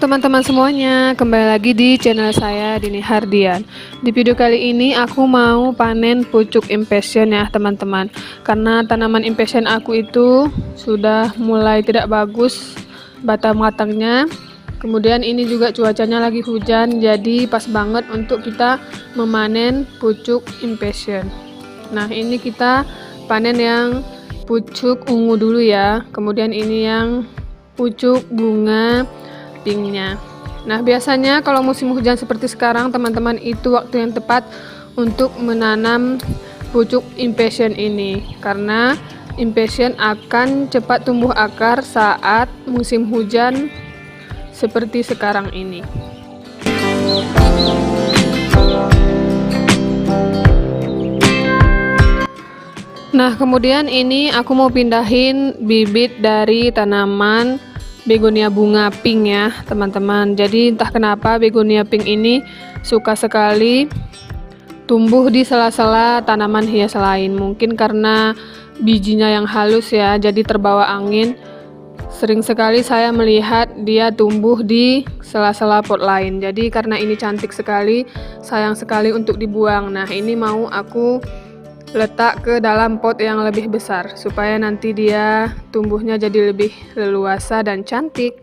teman-teman semuanya, kembali lagi di channel saya Dini Hardian. Di video kali ini aku mau panen pucuk impatient ya teman-teman. Karena tanaman impatient aku itu sudah mulai tidak bagus batang matangnya. Kemudian ini juga cuacanya lagi hujan, jadi pas banget untuk kita memanen pucuk impatient. Nah, ini kita panen yang pucuk ungu dulu ya. Kemudian ini yang pucuk bunga pinknya. Nah, biasanya kalau musim hujan seperti sekarang teman-teman, itu waktu yang tepat untuk menanam pucuk impatient ini, karena impatient akan cepat tumbuh akar saat musim hujan seperti sekarang ini. Nah, kemudian ini aku mau pindahin bibit dari tanaman begonia bunga pink ya teman-teman. Jadi entah kenapa begonia pink ini suka sekali tumbuh di sela-sela tanaman hias lain. Mungkin karena bijinya yang halus ya, jadi terbawa angin. Sering sekali saya melihat dia tumbuh di sela-sela pot lain. Jadi karena ini cantik sekali, sayang sekali untuk dibuang. Nah, ini mau aku letak ke dalam pot yang lebih besar supaya nanti dia tumbuhnya jadi lebih leluasa dan cantik.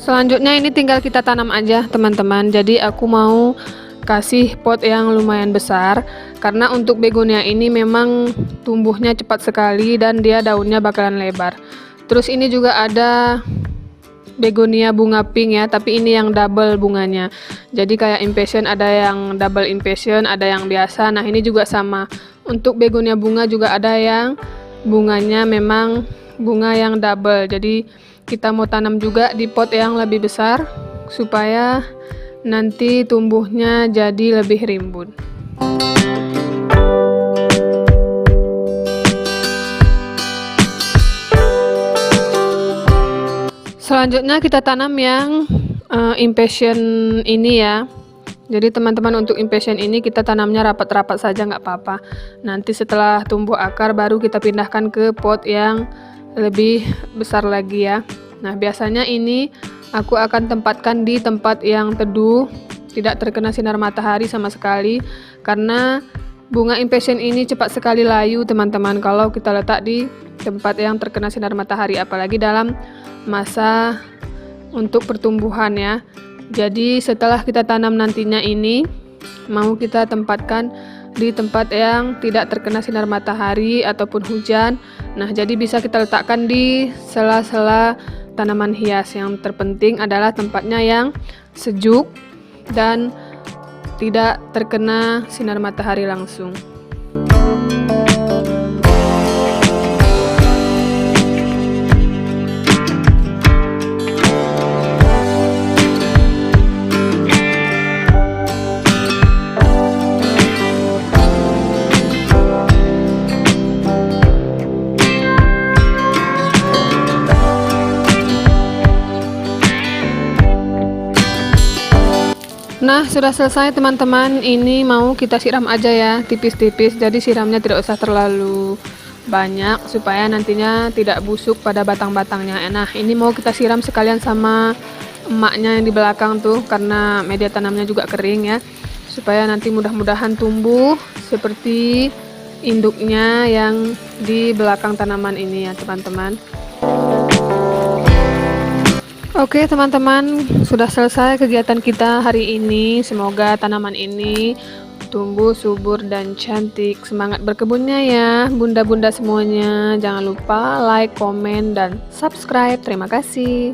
Selanjutnya ini tinggal kita tanam aja teman-teman. Jadi aku mau kasih pot yang lumayan besar karena untuk begonia ini memang tumbuhnya cepat sekali dan dia daunnya bakalan lebar. Terus ini juga ada begonia bunga pink ya, tapi ini yang double bunganya. Jadi kayak impatient ada yang double impatient, ada yang biasa. Nah, ini juga sama. Untuk begonia bunga juga ada yang bunganya memang bunga yang double. Jadi kita mau tanam juga di pot yang lebih besar supaya nanti tumbuhnya jadi lebih rimbun. Selanjutnya kita tanam yang impatient ini ya. Jadi teman-teman, untuk impatient ini kita tanamnya rapat-rapat saja, nggak apa-apa. Nanti setelah tumbuh akar baru kita pindahkan ke pot yang lebih besar lagi ya. Nah, biasanya ini aku akan tempatkan di tempat yang teduh, tidak terkena sinar matahari sama sekali, karena bunga impatient ini cepat sekali layu teman-teman kalau kita letak di tempat yang terkena sinar matahari, apalagi dalam masa untuk pertumbuhan ya. Jadi setelah kita tanam nantinya ini mau kita tempatkan di tempat yang tidak terkena sinar matahari ataupun hujan. Nah, jadi bisa kita letakkan di sela-sela tanaman hias. Yang terpenting adalah tempatnya yang sejuk dan tidak terkena sinar matahari langsung. Nah, sudah selesai teman-teman. Ini mau kita siram aja ya, tipis-tipis. Jadi siramnya tidak usah terlalu banyak supaya nantinya tidak busuk pada batang-batangnya. Nah, ini mau kita siram sekalian sama emaknya yang di belakang tuh, karena media tanamnya juga kering ya, supaya nanti mudah-mudahan tumbuh seperti induknya yang di belakang tanaman ini ya teman-teman. Oke teman-teman, sudah selesai kegiatan kita hari ini. Semoga tanaman ini tumbuh subur dan cantik. Semangat berkebunnya ya bunda-bunda semuanya. Jangan lupa like, komen, dan subscribe. Terima kasih.